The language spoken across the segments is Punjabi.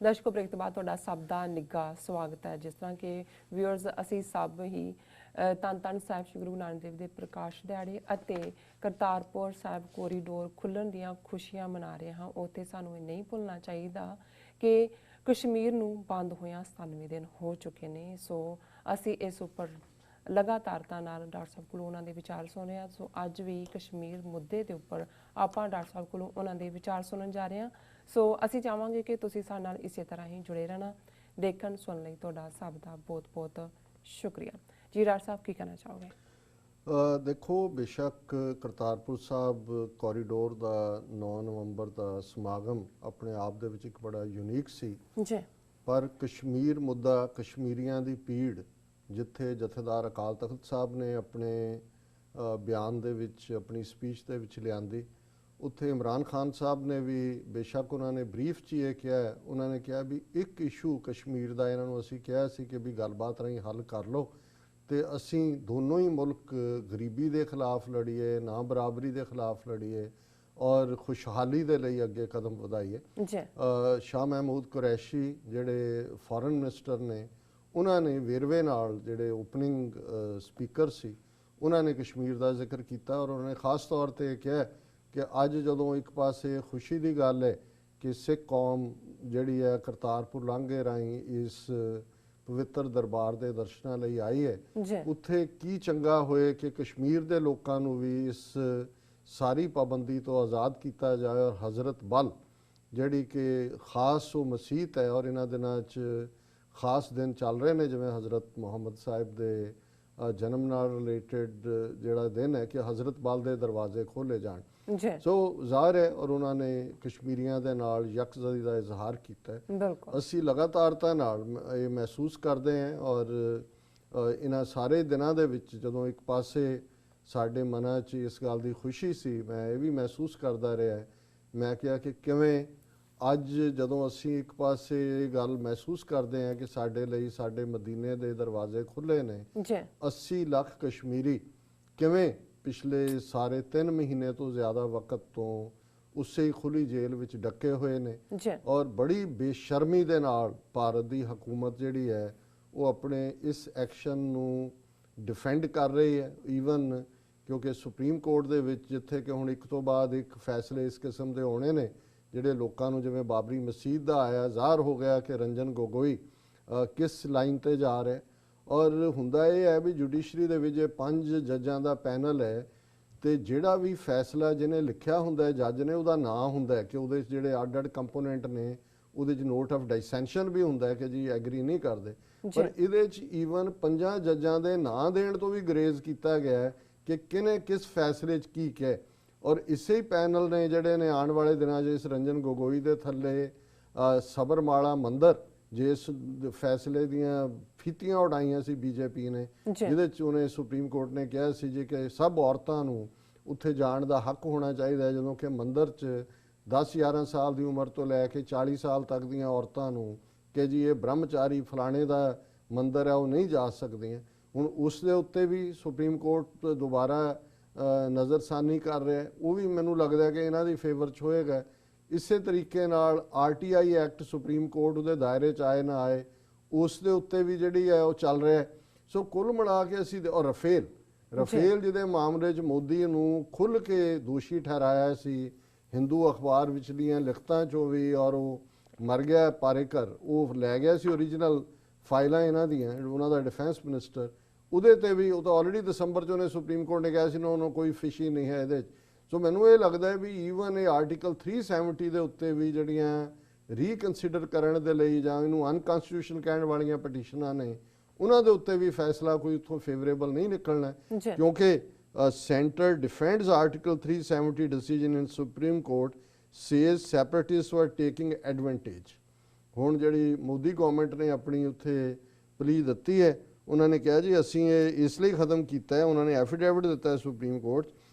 ਦਰਸ਼ਕੋ ਬ੍ਰੇਕ ਤੋਂ ਬਾਅਦ ਤੁਹਾਡਾ ਸਭ ਦਾ ਨਿੱਘਾ ਸਵਾਗਤ ਹੈ। ਜਿਸ ਤਰ੍ਹਾਂ ਕਿ ਵਿਊਅਰਸ ਅਸੀਂ ਸਭ ਹੀ ਧੰਨ ਧੰਨ ਸਾਹਿਬ ਸ਼੍ਰੀ ਗੁਰੂ ਨਾਨਕ ਦੇਵ ਦੇ ਪ੍ਰਕਾਸ਼ ਦਿਹਾੜੇ ਅਤੇ ਕਰਤਾਰਪੁਰ ਸਾਹਿਬ ਕੋਰੀਡੋਰ ਖੁੱਲ੍ਹਣ ਦੀਆਂ ਖੁਸ਼ੀਆਂ ਮਨਾ ਰਹੇ ਹਾਂ। ਉੱਥੇ ਸਾਨੂੰ ਇਹ ਨਹੀਂ ਭੁੱਲਣਾ ਚਾਹੀਦਾ ਕਿ ਕਸ਼ਮੀਰ ਨੂੰ ਬੰਦ ਹੋਇਆਂ 97 ਦਿਨ ਹੋ ਚੁੱਕੇ ਨੇ। ਸੋ ਅਸੀਂ ਇਸ ਉੱਪਰ ਲਗਾਤਾਰਤਾ ਨਾਲ ਡਾਕਟਰ ਸਾਹਿਬ ਕੋਲੋਂ ਉਹਨਾਂ ਦੇ ਵਿਚਾਰ ਸੁਣ ਰਹੇ ਹਾਂ। ਸੋ ਅੱਜ ਵੀ ਕਸ਼ਮੀਰ ਮੁੱਦੇ ਦੇ ਉੱਪਰ ਆਪਾਂ ਡਾਕਟਰ ਸਾਹਿਬ ਕੋਲੋਂ ਉਹਨਾਂ ਦੇ ਵਿਚਾਰ ਸੁਣਨ ਜਾ ਰਹੇ ਹਾਂ। ਸੋ ਅਸੀਂ ਚਾਹਾਂਗੇ ਕਿ ਤੁਸੀਂ ਸਾਡੇ ਨਾਲ ਇਸੇ ਤਰ੍ਹਾਂ ਹੀ ਜੁੜੇ ਰਹਿਣਾ। ਦੇਖਣ ਸੁਣਨ ਲਈ ਤੁਹਾਡਾ ਸਭ ਦਾ ਬਹੁਤ ਬਹੁਤ ਸ਼ੁਕਰੀਆ ਜੀ। ਡਾਕਟਰ ਸਾਹਿਬ ਕੀ ਕਹਿਣਾ ਚਾਹੋਗੇ? ਦੇਖੋ, ਬੇਸ਼ੱਕ ਕਰਤਾਰਪੁਰ ਸਾਹਿਬ ਕੋਰੀਡੋਰ ਦਾ 9 ਨਵੰਬਰ ਦਾ ਸਮਾਗਮ ਆਪਣੇ ਆਪ ਦੇ ਵਿੱਚ ਇੱਕ ਬੜਾ ਯੂਨੀਕ ਸੀ ਜੀ, ਪਰ ਕਸ਼ਮੀਰ ਮੁੱਦਾ, ਕਸ਼ਮੀਰੀਆਂ ਦੀ ਪੀੜ, ਜਿੱਥੇ ਜਥੇਦਾਰ ਅਕਾਲ ਤਖਤ ਸਾਹਿਬ ਨੇ ਆਪਣੇ ਬਿਆਨ ਦੇ ਵਿੱਚ, ਆਪਣੀ ਸਪੀਚ ਦੇ ਵਿੱਚ ਲਿਆਂਦੀ, ਉੱਥੇ ਇਮਰਾਨ ਖਾਨ ਸਾਹਿਬ ਨੇ ਵੀ ਬੇਸ਼ੱਕ ਉਹਨਾਂ ਨੇ ਬਰੀਫ 'ਚ ਇਹ ਕਿਹਾ, ਉਹਨਾਂ ਨੇ ਕਿਹਾ ਵੀ ਇੱਕ ਇਸ਼ੂ ਕਸ਼ਮੀਰ ਦਾ ਇਹਨਾਂ ਨੂੰ ਅਸੀਂ ਕਿਹਾ ਸੀ ਕਿ ਵੀ ਗੱਲਬਾਤ ਰਾਹੀਂ ਹੱਲ ਕਰ ਲਓ ਤੇ ਅਸੀਂ ਦੋਨੋਂ ਹੀ ਮੁਲਕ ਗਰੀਬੀ ਦੇ ਖਿਲਾਫ ਲੜੀਏ, ਨਾ ਬਰਾਬਰੀ ਦੇ ਖਿਲਾਫ ਲੜੀਏ ਔਰ ਖੁਸ਼ਹਾਲੀ ਦੇ ਲਈ ਅੱਗੇ ਕਦਮ ਵਧਾਈਏ। ਸ਼ਾਹ ਮਹਿਮੂਦ ਕੁਰੈਸ਼ੀ ਜਿਹੜੇ ਫੋਰਨ ਮਿਨਿਸਟਰ ਨੇ, ਉਹਨਾਂ ਨੇ ਵੇਰਵੇ ਨਾਲ, ਜਿਹੜੇ ਓਪਨਿੰਗ ਸਪੀਕਰ ਸੀ, ਉਹਨਾਂ ਨੇ ਕਸ਼ਮੀਰ ਦਾ ਜ਼ਿਕਰ ਕੀਤਾ ਔਰ ਉਹਨਾਂ ਨੇ ਖਾਸ ਤੌਰ 'ਤੇ ਇਹ ਕਿਹਾ ਕਿ ਅੱਜ ਜਦੋਂ ਇੱਕ ਪਾਸੇ ਖੁਸ਼ੀ ਦੀ ਗੱਲ ਹੈ ਕਿ ਸਿੱਖ ਕੌਮ ਜਿਹੜੀ ਹੈ ਕਰਤਾਰਪੁਰ ਲਾਂਘੇ ਰਾਹੀਂ ਇਸ ਪਵਿੱਤਰ ਦਰਬਾਰ ਦੇ ਦਰਸ਼ਨਾਂ ਲਈ ਆਈ ਹੈ, ਉੱਥੇ ਕੀ ਚੰਗਾ ਹੋਏ ਕਿ ਕਸ਼ਮੀਰ ਦੇ ਲੋਕਾਂ ਨੂੰ ਵੀ ਇਸ ਸਾਰੀ ਪਾਬੰਦੀ ਤੋਂ ਆਜ਼ਾਦ ਕੀਤਾ ਜਾਏ ਔਰ ਹਜ਼ਰਤ ਬਲ ਜਿਹੜੀ ਕਿ ਖਾਸ ਉਹ ਮਸੀਤ ਹੈ ਔਰ ਇਹਨਾਂ ਦਿਨਾਂ 'ਚ ਖਾਸ ਦਿਨ ਚੱਲ ਰਹੇ ਨੇ, ਜਿਵੇਂ ਹਜ਼ਰਤ ਮੁਹੰਮਦ ਸਾਹਿਬ ਦੇ ਜਨਮ ਨਾਲ ਰਿਲੇਟਡ ਜਿਹੜਾ ਦਿਨ ਹੈ ਕਿ ਹਜ਼ਰਤ ਬਲ ਦੇ ਦਰਵਾਜ਼ੇ ਖੋਲ੍ਹੇ ਜਾਣ। ਸੋ ਜ਼ਾਹਿਰ ਹੈ ਔਰ ਉਹਨਾਂ ਨੇ ਕਸ਼ਮੀਰੀਆਂ ਦੇ ਨਾਲ ਯਕਜਹਿਤੀ ਦਾ ਇਜ਼ਹਾਰ ਕੀਤਾ ਹੈ। ਅਸੀਂ ਲਗਾਤਾਰਤਾ ਨਾਲ ਇਹ ਮਹਿਸੂਸ ਕਰਦੇ ਹਾਂ ਔਰ ਇਹਨਾਂ ਸਾਰੇ ਦਿਨਾਂ ਦੇ ਵਿੱਚ ਜਦੋਂ ਇੱਕ ਪਾਸੇ ਸਾਡੇ ਮਨਾਂ 'ਚ ਇਸ ਗੱਲ ਦੀ ਖੁਸ਼ੀ ਸੀ, ਮੈਂ ਇਹ ਵੀ ਮਹਿਸੂਸ ਕਰਦਾ ਰਿਹਾ, ਮੈਂ ਕਿਹਾ ਕਿ ਕਿਵੇਂ ਅੱਜ ਜਦੋਂ ਅਸੀਂ ਇੱਕ ਪਾਸੇ ਇਹ ਗੱਲ ਮਹਿਸੂਸ ਕਰਦੇ ਹਾਂ ਕਿ ਸਾਡੇ ਲਈ ਸਾਡੇ ਮਦੀਨੇ ਦੇ ਦਰਵਾਜ਼ੇ ਖੁੱਲ੍ਹੇ ਨੇ, 80 ਲੱਖ ਕਸ਼ਮੀਰੀ ਕਿਵੇਂ ਪਿਛਲੇ ਸਾਰੇ 3 ਮਹੀਨੇ ਤੋਂ ਜ਼ਿਆਦਾ ਵਕਤ ਤੋਂ ਉਸੇ ਖੁੱਲੀ ਜੇਲ੍ਹ ਵਿੱਚ ਡੱਕੇ ਹੋਏ ਨੇ ਔਰ ਬੜੀ ਬੇਸ਼ਰਮੀ ਦੇ ਨਾਲ ਭਾਰਤ ਦੀ ਹਕੂਮਤ ਜਿਹੜੀ ਹੈ ਉਹ ਆਪਣੇ ਇਸ ਐਕਸ਼ਨ ਨੂੰ ਡਿਫੈਂਡ ਕਰ ਰਹੀ ਹੈ। ਈਵਨ ਕਿਉਂਕਿ ਸੁਪਰੀਮ ਕੋਰਟ ਦੇ ਵਿੱਚ ਜਿੱਥੇ ਕਿ ਹੁਣ ਇੱਕ ਤੋਂ ਬਾਅਦ ਇੱਕ ਫੈਸਲੇ ਇਸ ਕਿਸਮ ਦੇ ਹੋਣੇ ਨੇ ਜਿਹੜੇ ਲੋਕਾਂ ਨੂੰ, ਜਿਵੇਂ ਬਾਬਰੀ ਮਸਜਿਦ ਦਾ ਆਇਆ, ਜ਼ਾਹਰ ਹੋ ਗਿਆ ਕਿ ਰੰਜਨ ਗੋਗੋਈ ਕਿਸ ਲਾਈਨ ਤੇ ਜਾ ਰਿਹਾ ਔਰ ਹੁੰਦਾ ਇਹ ਹੈ ਵੀ ਜੁਡੀਸ਼ਰੀ ਦੇ ਵਿੱਚ 5 ਜੱਜਾਂ ਦਾ ਪੈਨਲ ਹੈ ਤੇ ਜਿਹੜਾ ਵੀ ਫੈਸਲਾ ਜਿਹਨੇ ਲਿਖਿਆ ਹੁੰਦਾ ਹੈ ਜੱਜ ਨੇ, ਉਹਦਾ ਨਾਂ ਹੁੰਦਾ ਹੈ ਕਿ ਉਹਦੇ ਜਿਹੜੇ ਅੱਡ-ਅੱਡ ਕੰਪੋਨੈਂਟ ਨੇ, ਉਹਦੇ 'ਚ ਨੋਟ ਆਫ ਡਿਸੈਂਸ਼ਨ ਵੀ ਹੁੰਦਾ ਹੈ ਕਿ ਜੀ ਐਗਰੀ ਨਹੀਂ ਕਰਦੇ, ਪਰ ਇਹਦੇ 'ਚ ਈਵਨ 5 ਜੱਜਾਂ ਦੇ ਨਾਂ ਦੇਣ ਤੋਂ ਵੀ ਗਰੇਜ਼ ਕੀਤਾ ਗਿਆ ਹੈ ਕਿ ਕਿਹਨੇ ਕਿਸ ਫੈਸਲੇ 'ਚ ਕੀ ਕਿਹਾ। ਔਰ ਇਸੇ ਹੀ ਪੈਨਲ ਨੇ ਜਿਹੜੇ ਨੇ ਆਉਣ ਵਾਲੇ ਦਿਨਾਂ 'ਚ ਇਸ ਰੰਜਨ ਗੋਗੋਈ ਦੇ ਥੱਲੇ ਸਬਰਮਾਲਾ ਮੰਦਰ, ਜਿਸ ਫੈਸਲੇ ਦੀਆਂ ਫੀਤੀਆਂ ਉਡਾਈਆਂ ਸੀ ਬੀਜੇਪੀ ਨੇ, ਜਿਹਦੇ 'ਚ ਉਹਨੇ ਸੁਪਰੀਮ ਕੋਰਟ ਨੇ ਕਿਹਾ ਸੀ ਜੀ ਕਿ ਸਭ ਔਰਤਾਂ ਨੂੰ ਉੱਥੇ ਜਾਣ ਦਾ ਹੱਕ ਹੋਣਾ ਚਾਹੀਦਾ ਹੈ, ਜਦੋਂ ਕਿ ਮੰਦਰ 'ਚ 10-11 ਸਾਲ ਦੀ ਉਮਰ ਤੋਂ ਲੈ ਕੇ 40 ਸਾਲ ਤੱਕ ਦੀਆਂ ਔਰਤਾਂ ਨੂੰ ਕਿ ਜੀ ਇਹ ਬ੍ਰਹਮਚਾਰੀ ਫਲਾਣੇ ਦਾ ਮੰਦਰ ਹੈ, ਉਹ ਨਹੀਂ ਜਾ ਸਕਦੀਆਂ। ਹੁਣ ਉਸ ਦੇ ਉੱਤੇ ਵੀ ਸੁਪਰੀਮ ਕੋਰਟ ਦੁਬਾਰਾ ਨਜ਼ਰਸਾਨੀ ਕਰ ਰਿਹਾ, ਉਹ ਵੀ ਮੈਨੂੰ ਲੱਗਦਾ ਕਿ ਇਹਨਾਂ ਦੀ ਫੇਵਰ 'ਚ ਹੋਏਗਾ। ਇਸੇ ਤਰੀਕੇ ਨਾਲ RTI ਐਕਟ ਸੁਪਰੀਮ ਕੋਰਟ ਉਹਦੇ ਦਾਇਰੇ 'ਚ ਆਏ ਨਾ ਆਏ, ਉਸ ਦੇ ਉੱਤੇ ਵੀ ਜਿਹੜੀ ਹੈ ਉਹ ਚੱਲ ਰਿਹਾ। ਸੋ ਕੁੱਲ ਮਿਲਾ ਕੇ ਅਸੀਂ ਔਰ ਰਫੇਲ ਜਿਹਦੇ ਮਾਮਲੇ 'ਚ ਮੋਦੀ ਨੂੰ ਖੁੱਲ੍ਹ ਕੇ ਦੋਸ਼ੀ ਠਹਿਰਾਇਆ ਸੀ ਹਿੰਦੂ ਅਖਬਾਰ ਵਿਚਲੀਆਂ ਲਿਖਤਾਂ 'ਚੋਂ ਵੀ, ਔਰ ਉਹ ਮਰ ਗਿਆ ਪਾਰੇਕਰ, ਉਹ ਲੈ ਗਿਆ ਸੀ ਓਰੀਜਨਲ ਫਾਈਲਾਂ ਇਹਨਾਂ ਦੀਆਂ, ਉਹਨਾਂ ਦਾ ਡਿਫੈਂਸ ਮਿਨਿਸਟਰ, ਉਹਦੇ ਤੇ ਵੀ ਉਹ ਤਾਂ ਆਲਰੇਡੀ ਦਸੰਬਰ 'ਚ ਉਹਨੇ ਸੁਪਰੀਮ ਕੋਰਟ ਨੇ ਕਿਹਾ ਸੀ ਨਾ ਉਹਨੂੰ ਕੋਈ ਫਿਸ਼ੀ ਨਹੀਂ ਹੈ ਇਹਦੇ 'ਚ। ਸੋ ਮੈਨੂੰ ਇਹ ਲੱਗਦਾ ਹੈ ਵੀ ਈਵਨ ਇਹ ਆਰਟੀਕਲ 370 ਦੇ ਉੱਤੇ ਵੀ ਜਿਹੜੀਆਂ ਰੀਕਨਸੀਡਰ ਕਰਨ ਦੇ ਲਈ ਜਾਂ ਇਹਨੂੰ ਅਨਕਨਸਟੀਟਿਊਸ਼ਨਲ ਕਹਿਣ ਵਾਲੀਆਂ ਪਟੀਸ਼ਨਾਂ ਨੇ, ਉਹਨਾਂ ਦੇ ਉੱਤੇ ਵੀ ਫੈਸਲਾ ਕੋਈ ਉੱਥੋਂ ਫੇਵਰੇਬਲ ਨਹੀਂ ਨਿਕਲਣਾ, ਕਿਉਂਕਿ ਸੈਂਟਰ ਡਿਫੈਂਡਸ ਆਰਟੀਕਲ 370 ਡਿਸੀਜਨ ਇਨ ਸੁਪਰੀਮ ਕੋਰਟ ਸੇਜ਼ ਸੈਪਰੇਟਿਸਟ ਵਰ ਟੇਕਿੰਗ ਐਡਵਾਂਟੇਜ। ਹੁਣ ਜਿਹੜੀ ਮੋਦੀ ਗਵਰਨਮੈਂਟ ਨੇ ਆਪਣੀ ਉੱਥੇ ਪਲੀ ਦਿੱਤੀ ਹੈ, ਉਹਨਾਂ ਨੇ ਕਿਹਾ ਜੀ ਅਸੀਂ ਇਹ ਇਸ ਲਈ ਖਤਮ ਕੀਤਾ ਹੈ, ਉਹਨਾਂ ਨੇ ਐਫੀਡੇਵਿਟ ਦਿੱਤਾ ਹੈ ਸੁਪਰੀਮ ਕੋਰਟ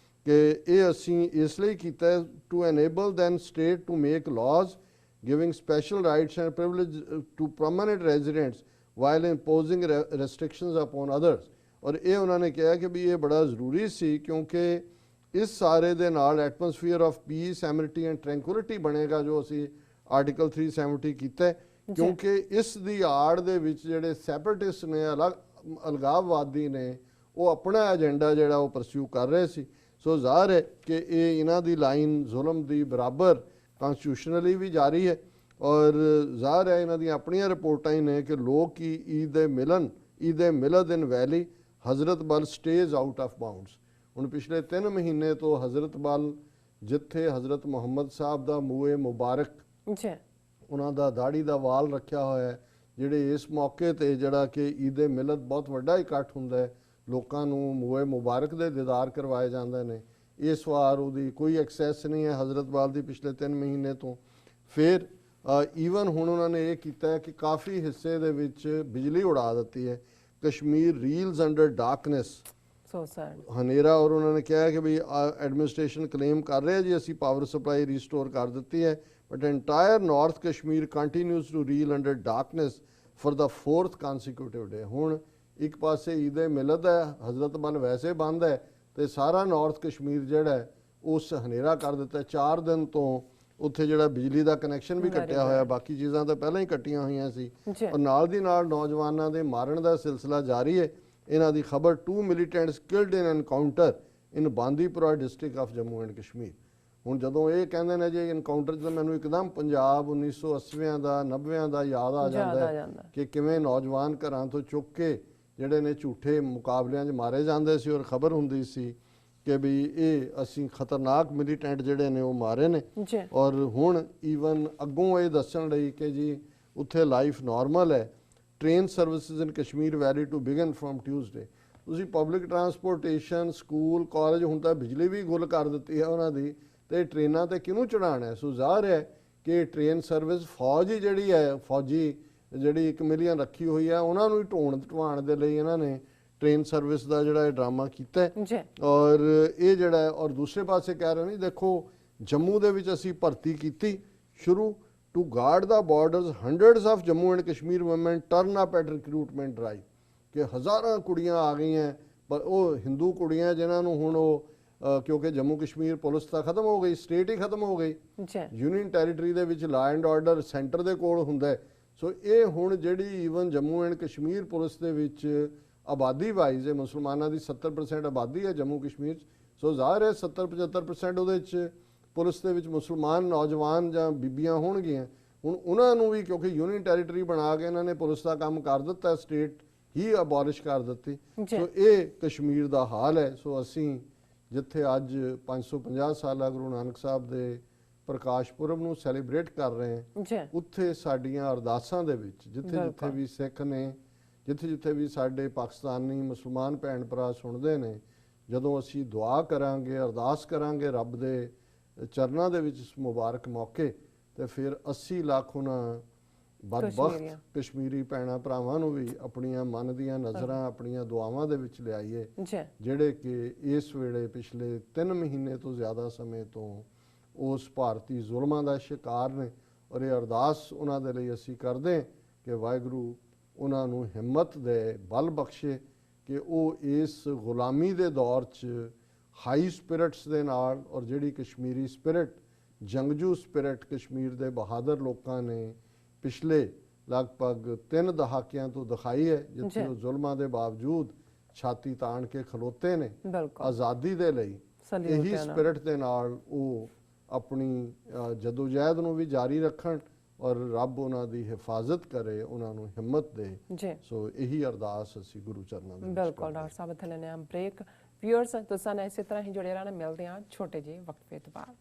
ਕਿ ਇਹ ਅਸੀਂ ਇਸ ਲਈ ਕੀਤਾ ਹੈ to enable then state to make laws giving special rights and privilege to permanent residents while imposing restrictions upon others. ਔਰ ਇਹ ਉਹਨਾਂ ਨੇ ਕਿਹਾ ਕਿ ਵੀ ਇਹ ਬੜਾ ਜ਼ਰੂਰੀ ਸੀ ਕਿਉਂਕਿ ਇਸ ਸਾਰੇ ਦੇ ਨਾਲ ਐਟਮੋਸਫੀਅਰ ਆਫ ਪੀਸ, ਐਮਿਨਿਟੀ ਐਂਡ ਟ੍ਰੈਂਕੁਲਿਟੀ ਬਣੇਗਾ ਜੋ ਅਸੀਂ ਆਰਟੀਕਲ 370 ਕੀਤਾ ਹੈ। ਕਿਉਂਕਿ ਇਸ ਦੀ ਆੜ ਦੇ ਵਿੱਚ ਜਿਹੜੇ ਸੈਪਰੇਟਿਸਟ ਨੇ, ਅਲਗਾਵਵਾਦੀ ਨੇ, ਉਹ ਆਪਣਾ ਏਜੰਡਾ ਜਿਹੜਾ ਉਹ ਪਰਸਿਊ ਕਰ ਰਹੇ ਸੀ। ਸੋ ਜ਼ਾਹਰ ਹੈ ਕਿ ਇਹ ਇਹਨਾਂ ਦੀ ਲਾਈਨ ਜ਼ੁਲਮ ਦੀ ਬਰਾਬਰ ਕਨਸਟੀਟਿਊਸ਼ਨਲੀ ਵੀ ਜਾਰੀ ਹੈ, ਔਰ ਜ਼ਾਹਰ ਹੈ ਇਹਨਾਂ ਦੀਆਂ ਆਪਣੀਆਂ ਰਿਪੋਰਟਾਂ ਹੀ ਨੇ ਕਿ ਲੋਕ ਕੀ ਈਦ ਮਿਲਦ ਇਨ ਵੈਲੀ ਹਜ਼ਰਤ ਬਲ ਸਟੇਜ ਆਊਟ ਆਫ ਬਾਉਂਡਸ। ਹੁਣ ਪਿਛਲੇ 3 ਮਹੀਨੇ ਤੋਂ ਹਜ਼ਰਤ ਬਲ ਜਿੱਥੇ ਹਜ਼ਰਤ ਮੁਹੰਮਦ ਸਾਹਿਬ ਦਾ ਮੂਏ ਮੁਬਾਰਕ ਉਹਨਾਂ ਦਾ ਦਾੜੀ ਦਾ ਵਾਲ ਰੱਖਿਆ ਹੋਇਆ ਹੈ, ਜਿਹੜੇ ਇਸ ਮੌਕੇ ਤੇ ਜਿਹੜਾ ਕਿ ਈਦ ਮਿਲਦ ਬਹੁਤ ਵੱਡਾ ਇਕੱਠ ਹੁੰਦਾ ਹੈ, ਲੋਕਾਂ ਨੂੰ ਮੂਏ ਮੁਬਾਰਕ ਦੇ ਦੀਦਾਰ ਕਰਵਾਏ ਜਾਂਦੇ ਨੇ, ਇਸ ਵਾਰ ਉਹਦੀ ਕੋਈ ਐਕਸੈਸ ਨਹੀਂ ਹੈ ਹਜ਼ਰਤ ਬਲ ਦੀ ਪਿਛਲੇ 3 ਮਹੀਨੇ ਤੋਂ। ਫਿਰ ਈਵਨ ਹੁਣ ਉਹਨਾਂ ਨੇ ਇਹ ਕੀਤਾ ਹੈ ਕਿ ਕਾਫੀ ਹਿੱਸੇ ਦੇ ਵਿੱਚ ਬਿਜਲੀ ਉਡਾ ਦਿੱਤੀ ਹੈ। ਕਸ਼ਮੀਰ ਰੀਲਸ ਅੰਡਰ ਡਾਰਕਨੈਸ, ਹਨੇਰਾ, ਔਰ ਉਹਨਾਂ ਨੇ ਕਿਹਾ ਕਿ ਵੀ ਐਡਮਿਨਿਸਟ੍ਰੇਸ਼ਨ ਕਲੇਮ ਕਰ ਰਿਹਾ ਜੀ ਅਸੀਂ ਪਾਵਰ ਸਪਲਾਈ ਰੀਸਟੋਰ ਕਰ ਦਿੱਤੀ ਹੈ, but entire north Kashmir continues to reel under darkness for the 4th consecutive day. ਹੁਣ ਇੱਕ ਪਾਸੇ ਈਦ ਮਿਲਦ ਹੈ, ਹਜ਼ਰਤ ਬਲ ਵੈਸੇ ਬੰਦ ਹੈ, ਤੇ ਸਾਰਾ ਨਾਰਥ ਕਸ਼ਮੀਰ ਜਿਹੜਾ ਹੈ ਉਸ ਹਨੇਰਾ ਕਰ ਦਿੱਤਾ। 4 ਦਿਨ ਤੋਂ ਉੱਥੇ ਜਿਹੜਾ ਬਿਜਲੀ ਦਾ ਕਨੈਕਸ਼ਨ ਵੀ ਕੱਟਿਆ ਹੋਇਆ, ਬਾਕੀ ਚੀਜ਼ਾਂ ਤਾਂ ਪਹਿਲਾਂ ਹੀ ਕੱਟੀਆਂ ਹੋਈਆਂ ਸੀ, ਔਰ ਨਾਲ ਦੀ ਨਾਲ ਨੌਜਵਾਨਾਂ ਦੇ ਮਾਰਨ ਦਾ ਸਿਲਸਿਲਾ ਜਾਰੀ ਹੈ। ਇਹਨਾਂ ਦੀ ਖਬਰ 2 militants killed in encounter in Bandipora district of Jammu and Kashmir. ਹੁਣ ਜਦੋਂ ਇਹ ਕਹਿੰਦੇ ਨੇ ਜੇ ਇਨਕਾਊਂਟਰ 'ਚ, ਤਾਂ ਮੈਨੂੰ ਇੱਕਦਮ ਪੰਜਾਬ 1980 ਦਾ 90 ਦਾ ਯਾਦ ਆ ਜਾਂਦਾ ਹੈ ਕਿ ਕਿਵੇਂ ਨੌਜਵਾਨ ਘਰਾਂ ਤੋਂ ਚੁੱਕ ਕੇ ਜਿਹੜੇ ਨੇ ਝੂਠੇ ਮੁਕਾਬਲਿਆਂ 'ਚ ਮਾਰੇ ਜਾਂਦੇ ਸੀ, ਔਰ ਖਬਰ ਹੁੰਦੀ ਸੀ ਕਿ ਵੀ ਇਹ ਅਸੀਂ ਖਤਰਨਾਕ ਮਿਲੀਟੈਂਟ ਜਿਹੜੇ ਨੇ ਉਹ ਮਾਰੇ ਨੇ। ਔਰ ਹੁਣ ਈਵਨ ਅੱਗੋਂ ਇਹ ਦੱਸਣ ਲਈ ਕਿ ਜੀ ਉੱਥੇ ਲਾਈਫ ਨਾਰਮਲ ਹੈ। Train services in Kashmir valley to begin from Tuesday. ਤੁਸੀਂ ਪਬਲਿਕ ਟਰਾਂਸਪੋਰਟੇਸ਼ਨ, ਸਕੂਲ, ਕਾਲਜ, ਹੁਣ ਤਾਂ ਬਿਜਲੀ ਵੀ ਗੁੱਲ ਕਰ ਦਿੱਤੀ ਹੈ ਉਹਨਾਂ ਦੀ, ਤੇ ਟ੍ਰੇਨਾਂ ਤੇ ਕਿਹਨੂੰ ਚੜਾਉਣਾ ਹੈ। ਸੋ ਜ਼ਾਹਰ ਹੈ ਕਿ ਟ੍ਰੇਨ ਸਰਵਿਸ ਫੌਜ ਹੀ ਜਿਹੜੀ ਹੈ, ਫੌਜੀ ਜਿਹੜੀ 1 ਮਿਲੀਅਨ ਰੱਖੀ ਹੋਈ ਹੈ, ਉਹਨਾਂ ਨੂੰ ਹੀ ਢਵਾਉਣ ਦੇ ਲਈ ਇਹਨਾਂ ਨੇ ਟ੍ਰੇਨ ਸਰਵਿਸ ਦਾ ਜਿਹੜਾ ਇਹ ਡਰਾਮਾ ਕੀਤਾ ਹੈ। ਔਰ ਇਹ ਜਿਹੜਾ ਹੈ, ਔਰ ਦੂਸਰੇ ਪਾਸੇ ਕਹਿ ਰਹੇ ਨੇ ਦੇਖੋ ਜੰਮੂ ਦੇ ਵਿੱਚ ਅਸੀਂ ਭਰਤੀ ਕੀਤੀ ਸ਼ੁਰੂ to guard the borders, hundreds of Jammu and Kashmir women turn up at recruitment drive, ਕਿ ਹਜ਼ਾਰਾਂ ਕੁੜੀਆਂ ਆ ਗਈਆਂ, ਪਰ ਉਹ ਹਿੰਦੂ ਕੁੜੀਆਂ ਜਿਨ੍ਹਾਂ ਨੂੰ ਹੁਣ ਉਹ ਕਿਉਂਕਿ ਜੰਮੂ ਕਸ਼ਮੀਰ ਪੁਲਿਸ ਤਾਂ ਖਤਮ ਹੋ ਗਈ, ਸਟੇਟ ਹੀ ਖਤਮ ਹੋ ਗਈ, ਯੂਨੀਅਨ ਟੈਰੀਟਰੀ ਦੇ ਵਿੱਚ ਲਾ ਐਂਡ ਆਰਡਰ ਸੈਂਟਰ ਦੇ ਕੋਲ ਹੁੰਦਾ ਹੈ। ਸੋ ਇਹ ਹੁਣ ਜਿਹੜੀ even Jammu and Kashmir police ਦੇ ਵਿੱਚ ਆਬਾਦੀ ਵਾਈਜ਼ ਹੈ, ਮੁਸਲਮਾਨਾਂ ਦੀ 70% ਆਬਾਦੀ ਹੈ ਜੰਮੂ ਕਸ਼ਮੀਰ 'ਚ। ਸੋ ਜ਼ਾਹਰ ਹੈ 70-75% ਉਹਦੇ 'ਚ ਪੁਲਿਸ ਦੇ ਵਿੱਚ ਮੁਸਲਮਾਨ ਨੌਜਵਾਨ ਜਾਂ ਬੀਬੀਆਂ ਹੋਣਗੀਆਂ। ਹੁਣ ਉਹਨਾਂ ਨੂੰ ਵੀ ਕਿਉਂਕਿ ਯੂਨੀਅਨ ਟੈਰੀਟਰੀ ਬਣਾ ਕੇ ਇਹਨਾਂ ਨੇ ਪੁਲਿਸ ਦਾ ਕੰਮ ਕਰ ਦਿੱਤਾ, ਸਟੇਟ ਹੀ ਅਬੋਲਿਸ਼ ਕਰ ਦਿੱਤੀ। ਸੋ ਇਹ ਕਸ਼ਮੀਰ ਦਾ ਹਾਲ ਹੈ। ਸੋ ਅਸੀਂ ਜਿੱਥੇ ਅੱਜ 550 ਸਾਲਾ ਗੁਰੂ ਨਾਨਕ ਸਾਹਿਬ ਦੇ ਪ੍ਰਕਾਸ਼ ਪੁਰਬ ਨੂੰ ਸੈਲੀਬ੍ਰੇਟ ਕਰ ਰਹੇ ਹਾਂ, ਉੱਥੇ ਸਾਡੀਆਂ ਅਰਦਾਸਾਂ ਦੇ ਵਿੱਚ ਜਿੱਥੇ ਵੀ ਸਿੱਖ ਨੇ, ਜਿੱਥੇ ਵੀ ਸਾਡੇ ਪਾਕਿਸਤਾਨੀ ਮੁਸਲਮਾਨ ਭੈਣ ਭਰਾ ਸੁਣਦੇ ਨੇ, ਜਦੋਂ ਅਸੀਂ ਦੁਆ ਕਰਾਂਗੇ, ਅਰਦਾਸ ਕਰਾਂਗੇ ਰੱਬ ਦੇ ਚਰਨਾਂ ਦੇ ਵਿੱਚ ਇਸ ਮੁਬਾਰਕ ਮੌਕੇ, ਤੇ ਫਿਰ 80 ਲੱਖ ਉਹਨਾਂ ਬਦਬਖਤ ਕਸ਼ਮੀਰੀ ਭੈਣਾਂ ਭਰਾਵਾਂ ਨੂੰ ਵੀ ਆਪਣੀਆਂ ਮਨ ਦੀਆਂ ਨਜ਼ਰਾਂ, ਆਪਣੀਆਂ ਦੁਆਵਾਂ ਦੇ ਵਿੱਚ ਲਿਆਈਏ, ਜਿਹੜੇ ਕਿ ਇਸ ਵੇਲੇ ਪਿਛਲੇ 3 ਮਹੀਨੇ ਤੋਂ ਜ਼ਿਆਦਾ ਸਮੇਂ ਤੋਂ ਉਸ ਭਾਰਤੀ ਜ਼ੁਲਮਾਂ ਦਾ ਸ਼ਿਕਾਰ ਨੇ। ਔਰ ਇਹ ਅਰਦਾਸ ਉਹਨਾਂ ਦੇ ਲਈ ਅਸੀਂ ਕਰਦੇ ਕਿ ਵਾਹਿਗੁਰੂ ਉਹਨਾਂ ਨੂੰ ਹਿੰਮਤ ਦੇ, ਬਲ ਬਖਸ਼ੇ ਕਿ ਉਹ ਇਸ ਗੁਲਾਮੀ ਦੇ ਦੌਰ 'ਚ ਹਾਈ ਸਪਿਰਿਟਸ ਦੇ ਨਾਲ, ਔਰ ਜਿਹੜੀ ਕਸ਼ਮੀਰੀ ਸਪਿਰਿਟ, ਜੰਗਜੂ ਸਪਿਰਿਟ ਕਸ਼ਮੀਰ ਦੇ ਬਹਾਦਰ ਲੋਕਾਂ ਨੇ ਪਿਛਲੇ ਲਗਭਗ 3 ਦਹਾਕਿਆਂ ਤੋਂ ਦਿਖਾਈ ਹੈ, ਜਿੱਥੇ ਉਹ ਜ਼ੁਲਮਾਂ ਦੇ ਬਾਵਜੂਦ ਛਾਤੀ ਤਾਣ ਕੇ ਖਲੋਤੇ ਨੇ ਆਜ਼ਾਦੀ ਦੇ ਲਈ। ਇਹੀ ਸਪਿਰਿਟ ਦੇ ਨਾਲ ਉਹ ਆਪਣੀ ਜਦੋਜਹਿਦ ਨੂੰ ਵੀ ਜਾਰੀ ਰੱਖਣ, ਔਰ ਰੱਬ ਉਹਨਾਂ ਦੀ ਹਿਫਾਜ਼ਤ ਕਰੇ, ਉਹਨਾਂ ਨੂੰ ਹਿੰਮਤ ਦੇ। ਸੋ ਇਹੀ ਅਰਦਾਸ ਅਸੀਂ ਗੁਰੂ ਚਰਨਾਂ ਦੇ ਵਿੱਚ ਬਿਲਕੁਲ ਡਾਕਟਰ ਸਾਹਿਬ, ਇੱਥੇ ਲੈਣੇ ਆ ਬ੍ਰੇਕ। ਵਿਊਅਰਸ ਤੁਸੀਂ ਇਸੇ ਤਰ੍ਹਾਂ ਹੀ ਜੁੜੇ ਰਹਿਣਾ, ਮਿਲਦੇ ਆ ਛੋਟੇ ਜਿਹੇ ਵਕਫੇ ਤੋਂ ਬਾਅਦ।